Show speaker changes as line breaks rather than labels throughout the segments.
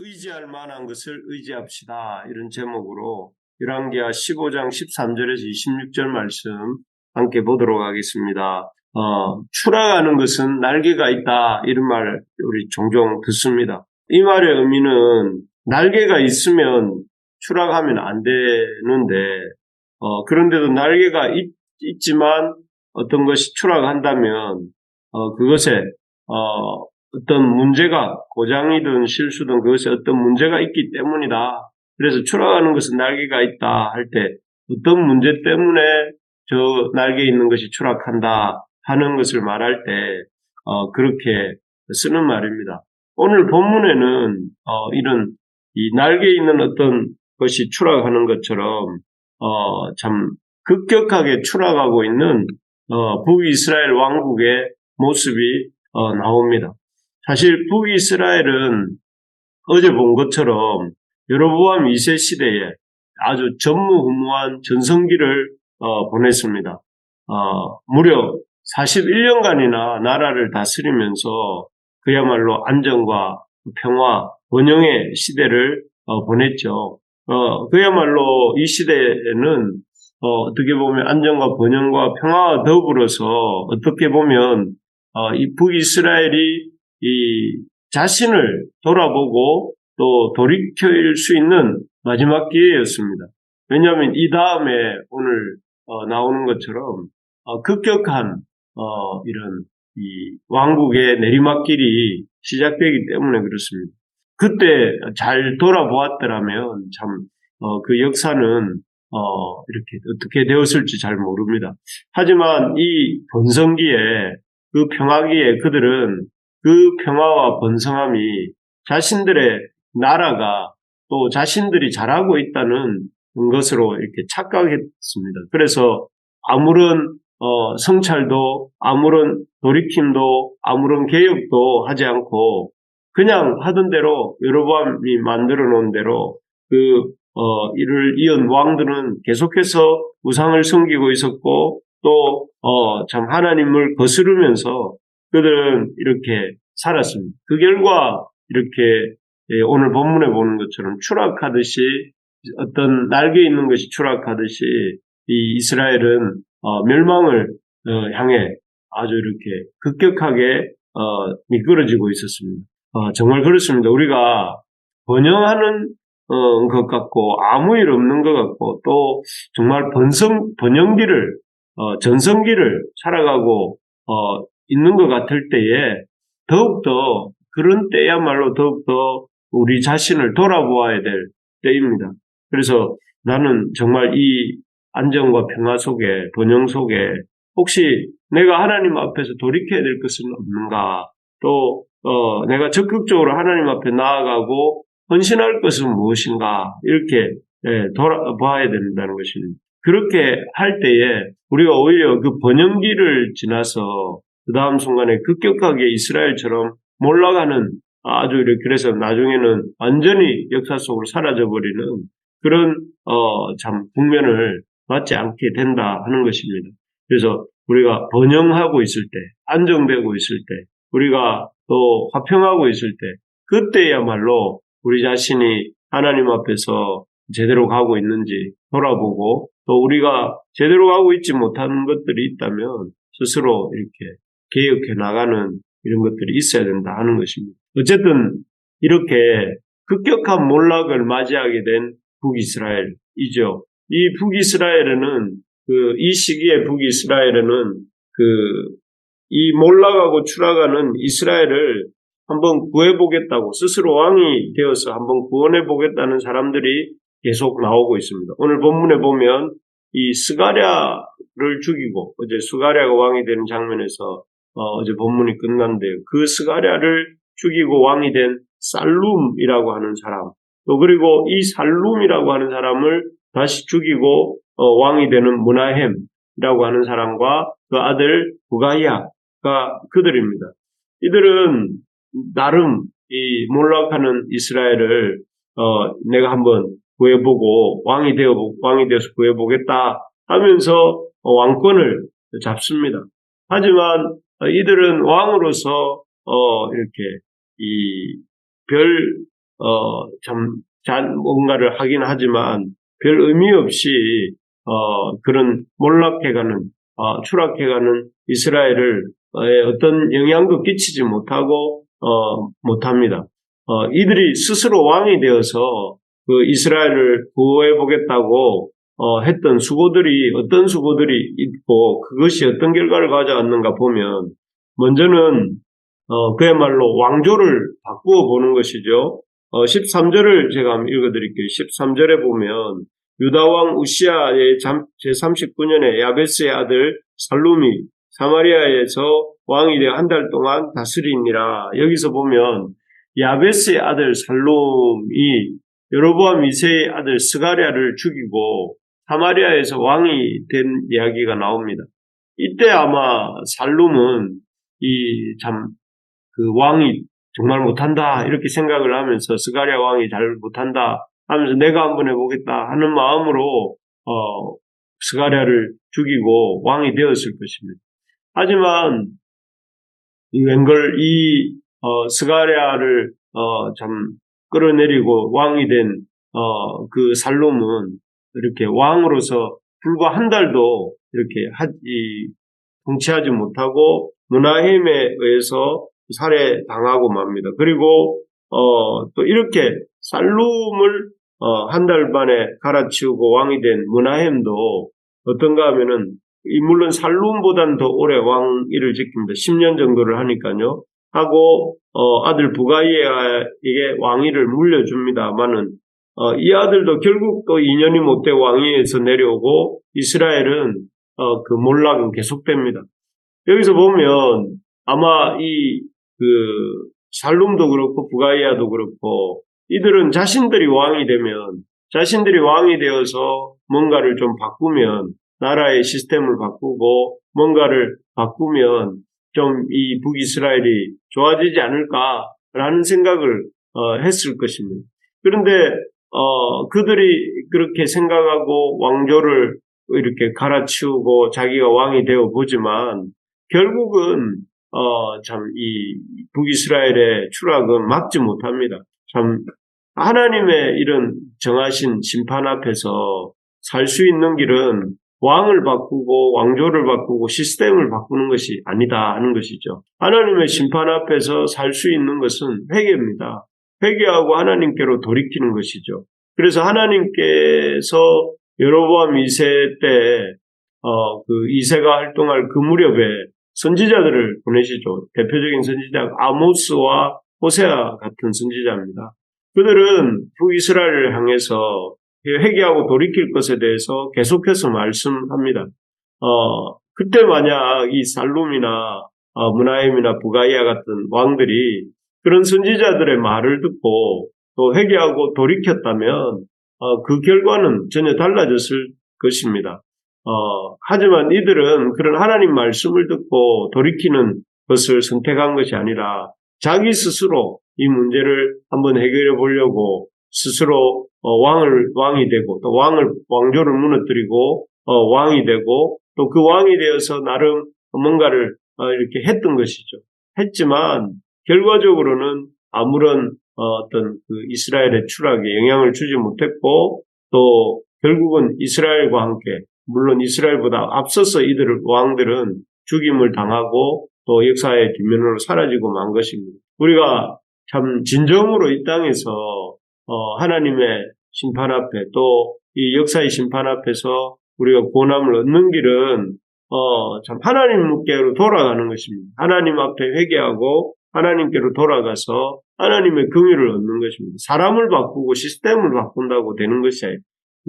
의지할 만한 것을 의지합시다. 이런 제목으로 열왕기하 15장 13절에서 26절 말씀 함께 보도록 하겠습니다. 추락하는 것은 날개가 있다. 이런 말 우리 종종 듣습니다. 이 말의 의미는 날개가 있으면 추락하면 안 되는데 그런데도 날개가 있지만 어떤 것이 추락한다면 그것에 어떤 문제가 고장이든 실수든 그것에 어떤 문제가 있기 때문이다. 그래서 추락하는 것은 날개가 있다 할 때 어떤 문제 때문에 저 날개 있는 것이 추락한다 하는 것을 말할 때 그렇게 쓰는 말입니다. 오늘 본문에는 이런 이 날개 있는 어떤 것이 추락하는 것처럼 참 급격하게 추락하고 있는 북이스라엘 왕국의 모습이 나옵니다. 사실 북이스라엘은 어제 본 것처럼 여로보암 2세 시대에 아주 전무후무한 전성기를 보냈습니다. 무려 41년간이나 나라를 다스리면서 그야말로 안정과 평화, 번영의 시대를 보냈죠. 그야말로 이 시대에는 어떻게 보면 안정과 번영과 평화와 더불어서 어떻게 보면 이 북이스라엘이 이 자신을 돌아보고 또 돌이킬 수 있는 마지막 기회였습니다. 왜냐하면 이 다음에 오늘 나오는 것처럼 급격한 이런 이 왕국의 내리막길이 시작되기 때문에 그렇습니다. 그때 잘 돌아보았더라면 참 그 역사는 이렇게 어떻게 되었을지 잘 모릅니다. 하지만 이 번성기에 그 평화기에 그들은 그 평화와 번성함이 자신들의 나라가 또 자신들이 잘하고 있다는 것으로 이렇게 착각했습니다. 그래서 아무런 성찰도 아무런 돌이킴도 아무런 개혁도 하지 않고 그냥 하던 대로 여로보암이 만들어 놓은 대로 이를 이은 왕들은 계속해서 우상을 섬기고 있었고 또 참 하나님을 거스르면서 그들은 이렇게 살았습니다. 그 결과 이렇게 오늘 본문에 보는 것처럼 추락하듯이 어떤 날개 있는 것이 추락하듯이 이 이스라엘은 멸망을 향해 아주 이렇게 급격하게 미끄러지고 있었습니다. 정말 그렇습니다. 우리가 번영하는 것 같고 아무 일 없는 것 같고 또 정말 번영기를 전성기를 살아가고 있는 것 같을 때에 더욱더 그런 때야말로 더욱더 우리 자신을 돌아보아야 될 때입니다. 그래서 나는 정말 이 안정과 평화 속에 번영 속에 혹시 내가 하나님 앞에서 돌이켜야 될 것은 없는가? 또 내가 적극적으로 하나님 앞에 나아가고 헌신할 것은 무엇인가? 이렇게 돌아봐야 된다는 것입니다. 그렇게 할 때에 우리가 오히려 그 번영기를 지나서 그 다음 순간에 급격하게 이스라엘처럼 몰락하는 아주 이렇게 그래서 나중에는 완전히 역사 속으로 사라져버리는 그런 참 국면을 맞지 않게 된다 하는 것입니다. 그래서 우리가 번영하고 있을 때, 안정되고 있을 때, 우리가 또 화평하고 있을 때, 그때야말로 우리 자신이 하나님 앞에서 제대로 가고 있는지 돌아보고 또 우리가 제대로 가고 있지 못하는 것들이 있다면 스스로 이렇게 개혁해 나가는 이런 것들이 있어야 된다 하는 것입니다. 어쨌든 이렇게 급격한 몰락을 맞이하게 된 북이스라엘이죠. 이 북이스라엘에는 이 시기에 북이스라엘에는 이 몰락하고 추락하는 이스라엘을 한번 구해보겠다고 스스로 왕이 되어서 한번 구원해보겠다는 사람들이 계속 나오고 있습니다. 오늘 본문에 보면 이 스가랴를 죽이고 어제 스가랴가 왕이 되는 장면에서 어제 본문이 끝난데요. 그 스가랴를 죽이고 왕이 된 살룸이라고 하는 사람 또 그리고 이 살룸이라고 하는 사람을 다시 죽이고 왕이 되는 무나헴이라고 하는 사람과 그 아들 부가야가 그들입니다. 이들은 나름 이 몰락하는 이스라엘을 내가 한번 구해보고 왕이 되어서 구해보겠다 하면서 왕권을 잡습니다. 하지만 이들은 왕으로서 이렇게 이 별 뭔가를 하긴 하지만 별 의미 없이 그런 몰락해가는 추락해가는 이스라엘을 어떤 영향도 끼치지 못합니다. 이들이 스스로 왕이 되어서 그 이스라엘을 구호해 보겠다고 했던 수고들이 어떤 수고들이 있고 그것이 어떤 결과를 가져왔는가 보면 먼저는 그야말로 왕조를 바꾸어 보는 것이죠. 13절을 제가 한번 읽어드릴게요. 13절에 보면 유다왕 우시아의 제39년에 야베스의 아들 살룸이 사마리아에서 왕이 되어 한 달 동안 다스리니라. 여기서 보면 야베스의 아들 살룸이 여로보암 2세의 아들 스가랴를 죽이고 사마리아에서 왕이 된 이야기가 나옵니다. 이때 아마 살룸은 그 왕이 정말 못한다 이렇게 생각을 하면서 스가랴 왕이 잘 못한다 하면서 내가 한번 해보겠다 하는 마음으로 스가랴를 죽이고 왕이 되었을 것입니다. 하지만 웬걸 스가랴를 끌어내리고 왕이 된 그 살룸은 이렇게 왕으로서 불과 한 달도 이렇게 통치하지 못하고 므나헴에 의해서 살해당하고 맙니다. 그리고 또 이렇게 살룸을 한 달 만에 갈아치우고 왕이 된 므나헴도 어떤가 하면은 물론 살룸보다는 더 오래 왕위를 지킵니다. 10년 정도를 하니까요. 하고 아들 부가이에게 왕위를 물려줍니다만은 이 아들도 결국 또 2년이 못돼 왕위에서 내려오고 이스라엘은 그 몰락은 계속됩니다. 여기서 보면 아마 살룸도 그렇고 부가이아도 그렇고 이들은 자신들이 왕이 되어서 뭔가를 좀 바꾸면 나라의 시스템을 바꾸고 뭔가를 바꾸면 좀 이 북이스라엘이 좋아지지 않을까라는 생각을 했을 것입니다. 그런데 그들이 그렇게 생각하고 왕조를 이렇게 갈아치우고 자기가 왕이 되어 보지만 결국은 이 북이스라엘의 추락은 막지 못합니다. 참 하나님의 이런 정하신 심판 앞에서 살 수 있는 길은 왕을 바꾸고 왕조를 바꾸고 시스템을 바꾸는 것이 아니다 하는 것이죠. 하나님의 심판 앞에서 살 수 있는 것은 회개입니다. 회개하고 하나님께로 돌이키는 것이죠. 그래서 하나님께서 여로보암 2세 때 그 2세가 활동할 그 무렵에 선지자들을 보내시죠. 대표적인 선지자 아모스와 호세아 같은 선지자입니다. 그들은 북이스라엘을 향해서 회개하고 돌이킬 것에 대해서 계속해서 말씀합니다. 그때 만약 이 살룸이나 므나헴이나 부가이아 같은 왕들이 그런 선지자들의 말을 듣고 또 회개하고 돌이켰다면 그 결과는 전혀 달라졌을 것입니다. 하지만 이들은 그런 하나님 말씀을 듣고 돌이키는 것을 선택한 것이 아니라 자기 스스로 이 문제를 한번 해결해 보려고 스스로 왕이 되고 또 왕조를 무너뜨리고 왕이 되고 또 그 왕이 되어서 나름 뭔가를 이렇게 했던 것이죠. 했지만 결과적으로는 아무런 어떤 그 이스라엘의 추락에 영향을 주지 못했고 또 결국은 이스라엘과 함께 물론 이스라엘보다 앞서서 왕들은 죽임을 당하고 또 역사의 뒷면으로 사라지고 만 것입니다. 우리가 참 진정으로 이 땅에서 하나님의 심판 앞에 또 이 역사의 심판 앞에서 우리가 구원함을 얻는 길은 참 하나님께로 돌아가는 것입니다. 하나님 앞에 회개하고 하나님께로 돌아가서 하나님의 긍휼을 얻는 것입니다. 사람을 바꾸고 시스템을 바꾼다고 되는 것이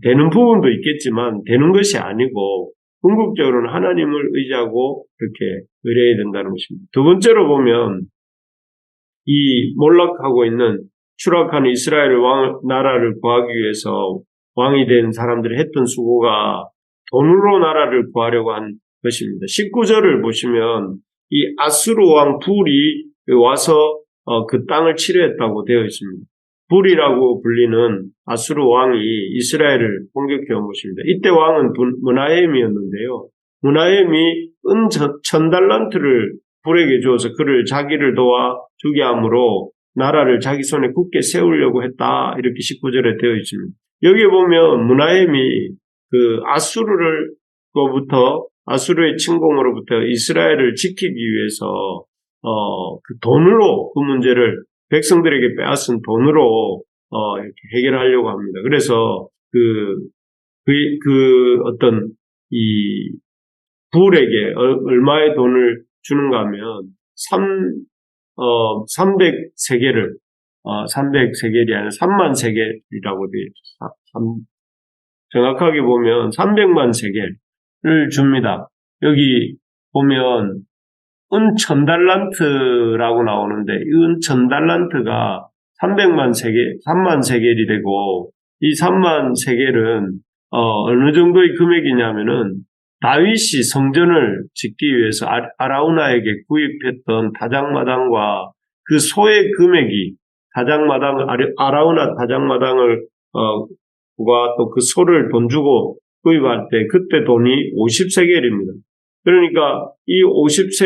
되는 부분도 있겠지만 되는 것이 아니고 궁극적으로는 하나님을 의지하고 그렇게 의뢰해야 된다는 것입니다. 두 번째로 보면 이 몰락하고 있는 추락한 이스라엘 나라를 구하기 위해서 왕이 된 사람들이 했던 수고가 돈으로 나라를 구하려고 한 것입니다. 19절을 보시면 이 아수르 왕 불이 와서 그 땅을 치료했다고 되어 있습니다. 불이라고 불리는 아수르 왕이 이스라엘을 공격해 온 것입니다. 이때 왕은 므나헴이었는데요. 므나헴이 은 1000달란트를 불에게 주어서 그를 자기를 도와 주게 함으로 나라를 자기 손에 굳게 세우려고 했다. 이렇게 19절에 되어 있습니다. 여기에 보면 므나헴이 그 아수르의 침공으로부터 이스라엘을 지키기 위해서 그 돈으로 그 문제를 백성들에게 빼앗은 돈으로 이렇게 해결하려고 합니다. 그래서 어떤 이 부울에게 얼마의 돈을 주는가 하면 300세겔을 300세겔이 아니라 3만 세겔이라고 되어 있죠. 정확하게 보면 300만 세겔을 줍니다. 여기 보면 은 1000달란트라고 나오는데 은 1000달란트가 3만 세겔이 되고 이 3만 세겔은 어느 정도의 금액이냐면은 다윗이 성전을 짓기 위해서 아라우나에게 구입했던 다장마당과 그 소의 금액이 아라우나 다장마당을 또 그 소를 돈 주고 구입할 때 그때 돈이 50세겔입니다. 그러니까 이 50세겔이니까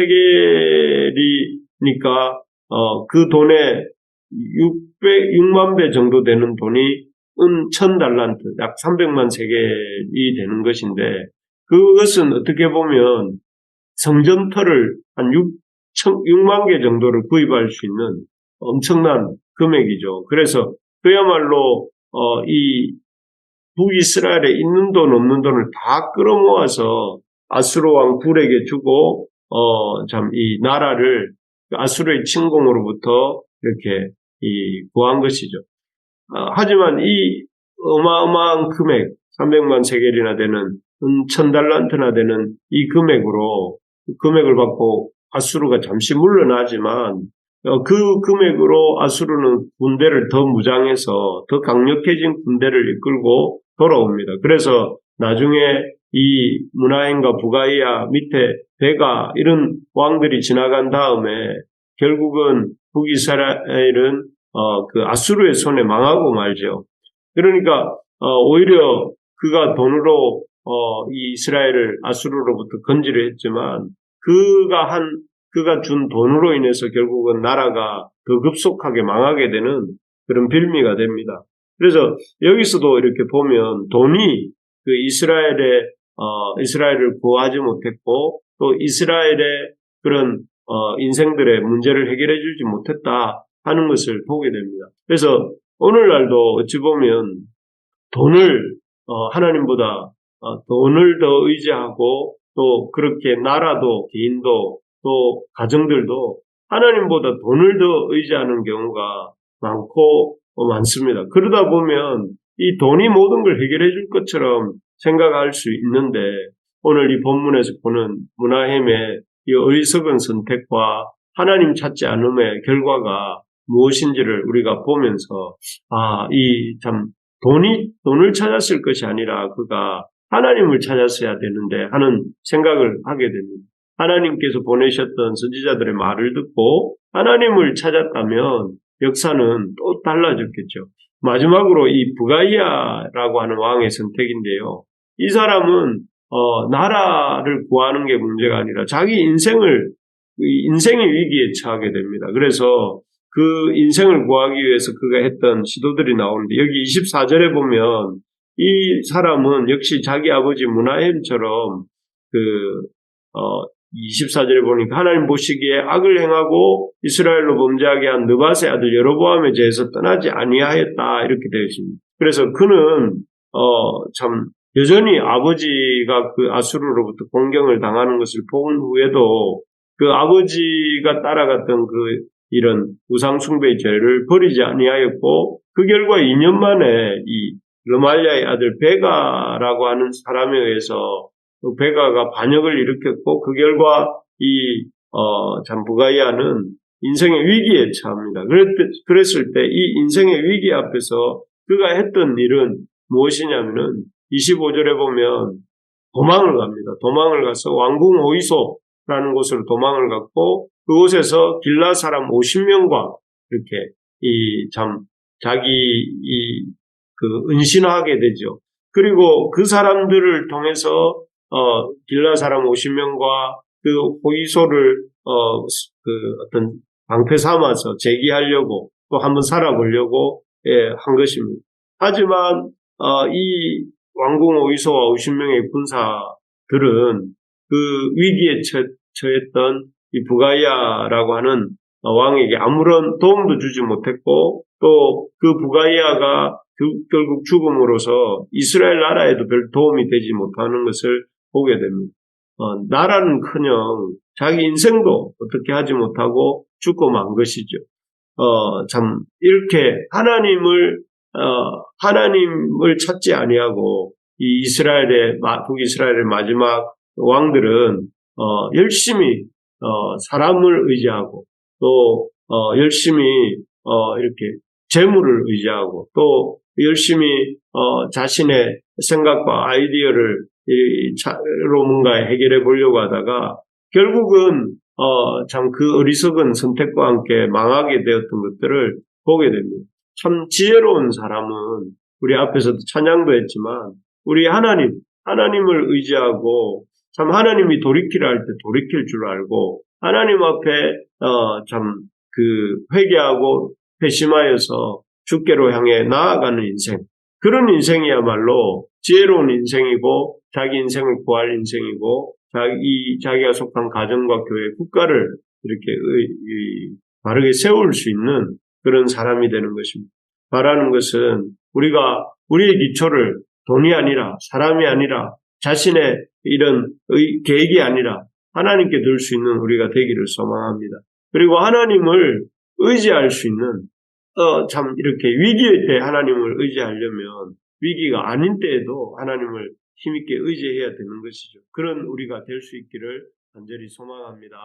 그 돈에 6만 배 정도 되는 돈이 은 1000달란트, 약 300만 세겔이 되는 것인데 그것은 어떻게 보면 성전터를 한 6만 개 정도를 구입할 수 있는 엄청난 금액이죠. 그래서 그야말로 이 북이스라엘에 있는 돈 없는 돈을 다 끌어모아서 아수르 왕 불에게 주고 이 나라를 아수르의 침공으로부터 이렇게 구한 것이죠. 하지만 이 어마어마한 금액 300만 세겔이나 되는 1000달란트나 되는 이 금액을 받고 아수르가 잠시 물러나지만 그 금액으로 아수르는 군대를 더 무장해서 더 강력해진 군대를 이끌고 돌아옵니다. 그래서 나중에 이 므나헴과 부가이야 밑에 베가 이런 왕들이 지나간 다음에 결국은 북이스라엘은 그 아수르의 손에 망하고 말죠. 그러니까 오히려 그가 돈으로 이 이스라엘을 아수르로부터 건지려 했지만 그가 준 돈으로 인해서 결국은 나라가 더 급속하게 망하게 되는 그런 빌미가 됩니다. 그래서 여기서도 이렇게 보면 돈이 그 이스라엘을 구하지 못했고 또 이스라엘의 그런 인생들의 문제를 해결해 주지 못했다 하는 것을 보게 됩니다. 그래서 오늘날도 어찌 보면 돈을 하나님보다 돈을 더 의지하고 또 그렇게 나라도 개인도 또 가정들도 하나님보다 돈을 더 의지하는 경우가 많습니다. 그러다 보면 이 돈이 모든 걸 해결해 줄 것처럼 생각할 수 있는데 오늘 이 본문에서 보는 므나헴의 이 어리석은 선택과 하나님 찾지 않음의 결과가 무엇인지를 우리가 보면서 돈을 찾았을 것이 아니라 그가 하나님을 찾았어야 되는데 하는 생각을 하게 됩니다. 하나님께서 보내셨던 선지자들의 말을 듣고 하나님을 찾았다면 역사는 또 달라졌겠죠. 마지막으로 이 부가이야라고 하는 왕의 선택인데요. 이 사람은 나라를 구하는 게 문제가 아니라 자기 인생의 위기에 처하게 됩니다. 그래서 그 인생을 구하기 위해서 그가 했던 시도들이 나오는데 여기 24절에 보면 이 사람은 역시 자기 아버지 므나헴처럼 24절에 보니까 하나님 보시기에 악을 행하고 이스라엘로 범죄하게 한 느밧의 아들 여로보암에 대해서 떠나지 아니하였다 이렇게 되어 있습니다. 그래서 그는 여전히 아버지가 그 아수르로부터 공경을 당하는 것을 본 후에도 그 아버지가 따라갔던 이런 우상숭배의 죄를 버리지 아니하였고 그 결과 2년 만에 이 르말리아의 아들 베가라고 하는 사람에 의해서 베가가 반역을 일으켰고 그 결과 부가이야는 인생의 위기에 처합니다. 그랬을 때 이 인생의 위기 앞에서 그가 했던 일은 무엇이냐면은 25절에 보면 도망을 갑니다. 도망을 가서 왕궁 호이소라는 곳으로 도망을 갔고 그곳에서 길라 사람 50명과 이렇게 은신하게 되죠. 그리고 그 사람들을 통해서 길라 사람 50명과 그 호이소를 어떤 방패 삼아서 제기하려고 또 한번 살아보려고 한 것입니다. 하지만 이 왕궁 오이소와 50명의 군사들은 그 위기에 처했던 이 부가이아라고 하는 왕에게 아무런 도움도 주지 못했고 또 그 부가이아가 결국 죽음으로써 이스라엘 나라에도 별 도움이 되지 못하는 것을 보게 됩니다. 나라는커녕 자기 인생도 어떻게 하지 못하고 죽고 만 것이죠. 참 이렇게 하나님을 찾지 아니하고 이 북이스라엘의 마지막 왕들은 열심히 사람을 의지하고 또 열심히 이렇게 재물을 의지하고 또 열심히 자신의 생각과 아이디어를 로 뭔가 해결해 보려고 하다가 결국은 참 그 어리석은 선택과 함께 망하게 되었던 것들을 보게 됩니다. 참 지혜로운 사람은 우리 앞에서도 찬양도 했지만 우리 하나님을 의지하고 참 하나님이 돌이키라 할 때 돌이킬 줄 알고 하나님 앞에 참 그 회개하고 회심하여서 주께로 향해 나아가는 인생, 그런 인생이야말로 지혜로운 인생이고 자기 인생을 구할 인생이고 자기가 속한 가정과 교회, 국가를 이렇게 바르게 세울 수 있는 그런 사람이 되는 것입니다. 바라는 것은 우리의 기초를 돈이 아니라 사람이 아니라 자신의 이런 계획이 아니라 하나님께 둘 수 있는 우리가 되기를 소망합니다. 그리고 하나님을 의지할 수 있는 참 이렇게 위기의 때 하나님을 의지하려면 위기가 아닌 때에도 하나님을 힘있게 의지해야 되는 것이죠. 그런 우리가 될 수 있기를 간절히 소망합니다.